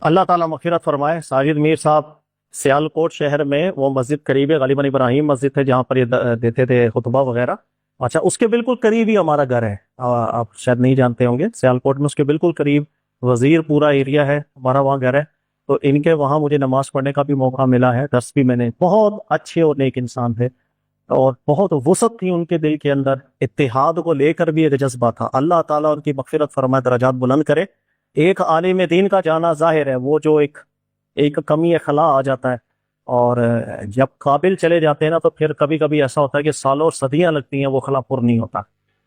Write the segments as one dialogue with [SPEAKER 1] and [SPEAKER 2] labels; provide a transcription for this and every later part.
[SPEAKER 1] اللہ تعالیٰ مغفرت فرمائے، ساجد میر صاحب سیالکوٹ شہر میں وہ مسجد قریب ہے، غالباً ابراہیم مسجد ہے جہاں پر یہ دیتے تھے خطبہ وغیرہ۔ اچھا، اس کے بالکل قریب ہی ہمارا گھر ہے، آپ شاید نہیں جانتے ہوں گے، سیالکوٹ میں اس کے بالکل قریب وزیر پورا ایریا ہے، ہمارا وہاں گھر ہے۔ تو ان کے وہاں مجھے نماز پڑھنے کا بھی موقع ملا ہے، درس بھی میں نے، بہت اچھے اور نیک انسان تھے، اور بہت وسعت تھی ان کے دل کے اندر، اتحاد کو لے کر بھی ایک جذبہ تھا۔ اللہ تعالیٰ ان کی مغفرت فرمائے، درجات بلند کرے۔ ایک عالم دین کا جانا ظاہر ہے، وہ جو ایک کمی اخلاق آ جاتا ہے، اور جب قابل چلے جاتے ہیں نا تو پھر کبھی کبھی ایسا ہوتا ہے کہ سالوں اور صدیاں لگتی ہیں، وہ خلا پر نہیں ہوتا۔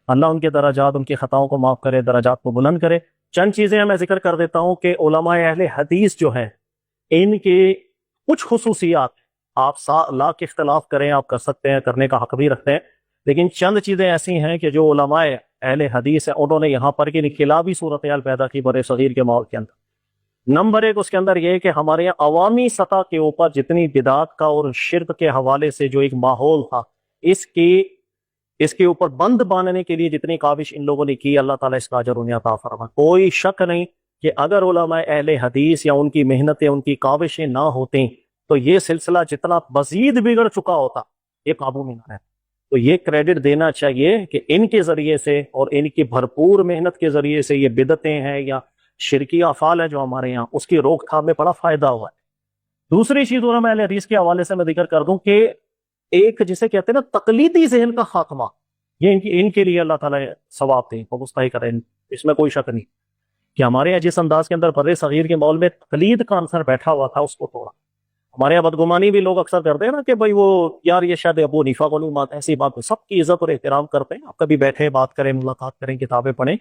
[SPEAKER 1] اللہ ان کے درجات، ان کی خطاؤں کو معاف کرے، درجات کو بلند کرے۔ چند چیزیں میں ذکر کر دیتا ہوں کہ علماء اہل حدیث جو ہیں، ان کی کچھ خصوصیات، آپ لاکھ اختلاف کریں، آپ کر سکتے ہیں، کرنے کا حق بھی رکھتے ہیں، لیکن چند چیزیں ایسی ہیں کہ جو علماء اہل حدیث ہیں انہوں نے یہاں پر کی انقلابی صورتحال پیدا کی بڑے صغیر کے ماحول کے اندر۔ نمبر ایک اس کے اندر یہ کہ ہمارے یہاں عوامی سطح کے اوپر جتنی بدعات کا اور شرک کے حوالے سے جو ایک ماحول تھا، اس کے اوپر بند باندھنے کے لیے جتنی کاوش ان لوگوں نے کی، اللہ تعالیٰ اس کا اجر انہیں عطا فرمائے۔ کوئی شک نہیں کہ اگر علماء اہل حدیث یا ان کی محنتیں، ان کی کاوشیں نہ ہوتیں تو یہ سلسلہ جتنا مزید بگڑ چکا ہوتا، یہ قابو میں نہ ہے۔ تو یہ کریڈٹ دینا چاہیے کہ ان کے ذریعے سے اور ان کی بھرپور محنت کے ذریعے سے یہ بدعتیں ہیں یا شرکی افعال ہے جو ہمارے یہاں، اس کی روک تھام میں بڑا فائدہ ہوا ہے۔ دوسری چیز علماء اہل حدیث کے حوالے سے میں ذکر کر دوں کہ ایک جسے کہتے ہیں نا تقلیدی ذہن کا خاتمہ، یہ ان کے لیے اللہ تعالیٰ ثواب دیں، وہ مستحق کریں، اس میں کوئی شک نہیں کہ ہمارے یہاں جس انداز کے اندر بر صغیر کے ماحول میں تقلید کا عنصر بیٹھا ہوا تھا، اس کو توڑا۔ ہمارے یہاں بدگمانی بھی لوگ اکثر کرتے ہیں نا کہ بھائی وہ یار یہ شاید ابو حنیفہ کو نہیں مانتے، ایسی بات، سب کی عزت اور احترام کرتے ہیں، آپ کبھی بیٹھے بات کریں، ملاقات کریں، کتابیں پڑھیں،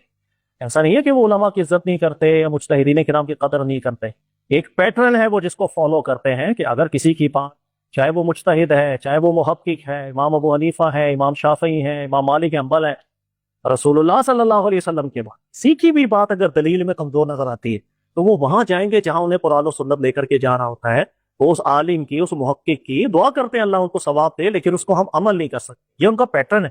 [SPEAKER 1] ایسا نہیں ہے کہ وہ علماء کی عزت نہیں کرتے یا مجتہدین کرام کی قدر نہیں کرتے۔ ایک پیٹرن ہے وہ جس کو فالو کرتے ہیں کہ اگر کسی کی بات، چاہے وہ مجتہد ہے، چاہے وہ محقق ہے، امام ابو حنیفہ ہے، امام شافعی ہے، امام مالک حنبل ہے، رسول اللہ صلی اللہ علیہ وسلم کے بعد کسی کی بھی بات اگر دلیل میں کمزور نظر آتی ہے تو وہ وہاں جائیں گے جہاں انہیں قرآن و سنت لے کر کے جانا ہوتا ہے، وہ اس عالم کی، اس محقق کی دعا کرتے ہیں اللہ ان کو ثواب دے، لیکن اس کو ہم عمل نہیں کر سکتے، یہ ان کا پیٹرن ہے۔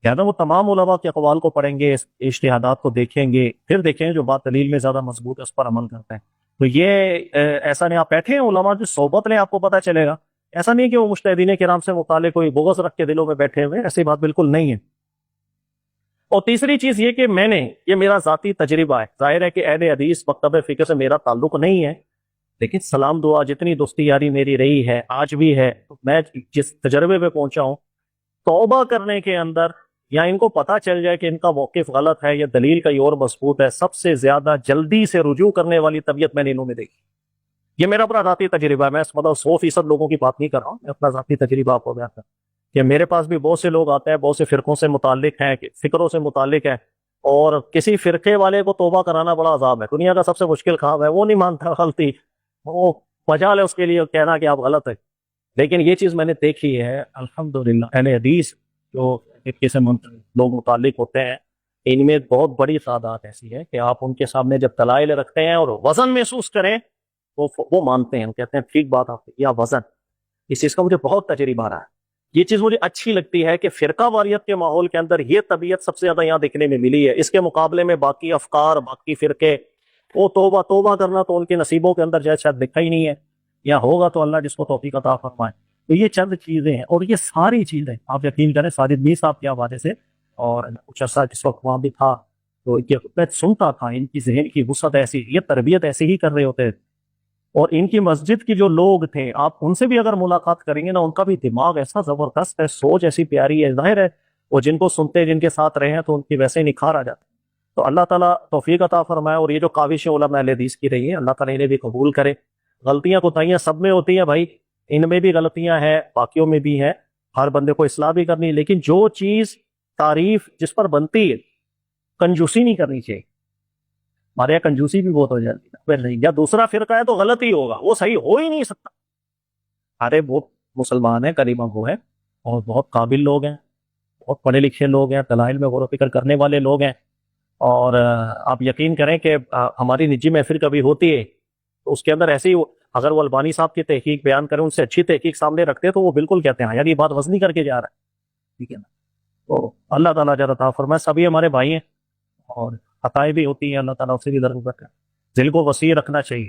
[SPEAKER 1] کہنا وہ تمام علماء کے اقوال کو پڑھیں گے، اجتہادات کو دیکھیں گے، پھر دیکھیں جو بات دلیل میں زیادہ مضبوط ہے اس پر عمل کرتے ہیں۔ تو یہ ایسا نہیں، آپ بیٹھے ہیں علماء کی صحبت لیں، آپ کو پتہ چلے گا، ایسا نہیں کہ وہ مجتہدین کرام سے متعلق کوئی بغض رکھ کے دلوں میں بیٹھے ہوئے، ایسی بات بالکل نہیں ہے۔ اور تیسری چیز یہ کہ یہ میرا ذاتی تجربہ ہے، ظاہر ہے کہ اہل حدیث مکتب فکر سے میرا تعلق نہیں ہے، لیکن سلام دعا جتنی دوستی یاری میری رہی ہے، آج بھی ہے، میں جس تجربے پہ پہنچا ہوں، توبہ کرنے کے اندر یا ان کو پتہ چل جائے کہ ان کا موقف غلط ہے یا دلیل کا اور مضبوط ہے، سب سے زیادہ جلدی سے رجوع کرنے والی طبیعت میں نے انہوں میں دیکھی۔ یہ میرا اپنا ذاتی تجربہ ہے، میں مطلب 100% لوگوں کی بات نہیں کر رہا ہوں، میں اپنا ذاتی تجربہ آپ کو بیان کر رہا ہوں کہ میرے پاس بھی بہت سے لوگ آتے ہیں، بہت سے فرقوں سے متعلق ہیں، فکروں سے متعلق ہیں، اور کسی فرقے والے کو توبہ کرانا بڑا عذاب ہے، دنیا کا سب سے مشکل کام ہے، وہ نہیں مانتا غلطی، وہ مجال ہے اس کے لیے کہنا کہ آپ غلط ہے۔ لیکن یہ چیز میں نے دیکھی ہے الحمدللہ، اہل حدیث جو فرقے سے لوگ متعلق ہوتے ہیں، ان میں بہت بڑی تعداد ایسی ہے کہ آپ ان کے سامنے جب دلائل رکھتے ہیں اور وزن محسوس کریں وہ مانتے ہیں، وہ کہتے ہیں ٹھیک بات آپ یا وزن، اس چیز کا مجھے بہت تجربہ رہا ہے۔ یہ چیز مجھے اچھی لگتی ہے کہ فرقہ واریت کے ماحول کے اندر یہ طبیعت سب سے زیادہ یہاں دیکھنے میں ملی ہے، اس کے مقابلے میں باقی افکار، باقی فرقے، وہ توبہ کرنا تو ان کے نصیبوں کے اندر شاید لکھا ہی نہیں ہے، یا ہوگا تو اللہ جس کو توفیق عطا فرمائے۔ تو یہ چند چیزیں ہیں، اور یہ ساری چیزیں آپ یقین کریں ساجد میر صاحب کے حوالے سے، اور کچھ عرصہ جس وقت وہاں بھی تھا تو میں سنتا تھا، ان کی ذہن کی وسعت ایسی، یہ تربیت ایسی ہی کر رہے ہوتے تھے، اور ان کی مسجد کی جو لوگ تھے، آپ ان سے بھی اگر ملاقات کریں گے نا، ان کا بھی دماغ ایسا زبردست ہے، سوچ ایسی پیاری ہے، ظاہر ہے وہ جن کو سنتے جن کے ساتھ رہے ہیں تو ان کی ویسے نکھار آ جاتا ہے۔ تو اللہ تعالیٰ توفیق عطا فرمائے، اور یہ جو کاوشیں علماء اہل حدیث کی رہی ہیں، اللہ تعالیٰ انہیں بھی قبول کرے۔ غلطیاں کوتاہیاں سب میں ہوتی ہیں بھائی، ان میں بھی غلطیاں ہیں، باقیوں میں بھی ہیں، ہر بندے کو اصلاح بھی کرنی، لیکن جو چیز تعریف جس پر بنتی ہے، کنجوسی نہیں کرنی چاہیے۔ ہمارے یہاں کنجوسی بھی بہت ہو جاتی ہے، نہیں یا دوسرا فرقہ ہے تو غلط ہی ہوگا، وہ صحیح ہو ہی نہیں سکتا۔ ارے وہ مسلمان ہیں، کلمہ گو ہیں، اور بہت قابل لوگ ہیں، بہت پڑھے لکھے لوگ ہیں، دلائل میں غور و فکر کرنے والے لوگ ہیں، اور آپ یقین کریں کہ ہماری نجی محفل کبھی ہوتی ہے تو اس کے اندر ایسی، اگر وہ البانی صاحب کی تحقیق بیان کریں، ان سے اچھی تحقیق سامنے رکھتے تو وہ بالکل کہتے ہیں یار یہ بات وزنی کر کے جا رہا ہے، ٹھیک ہے نا۔ تو اللہ تعالیٰ جل عطا فرمائے، سبھی ہمارے بھائی ہیں، اور خطائیں بھی ہوتی ہیں، اللہ تعالیٰ اسے بھی درگزر کرے، دل کو وسیع رکھنا چاہیے۔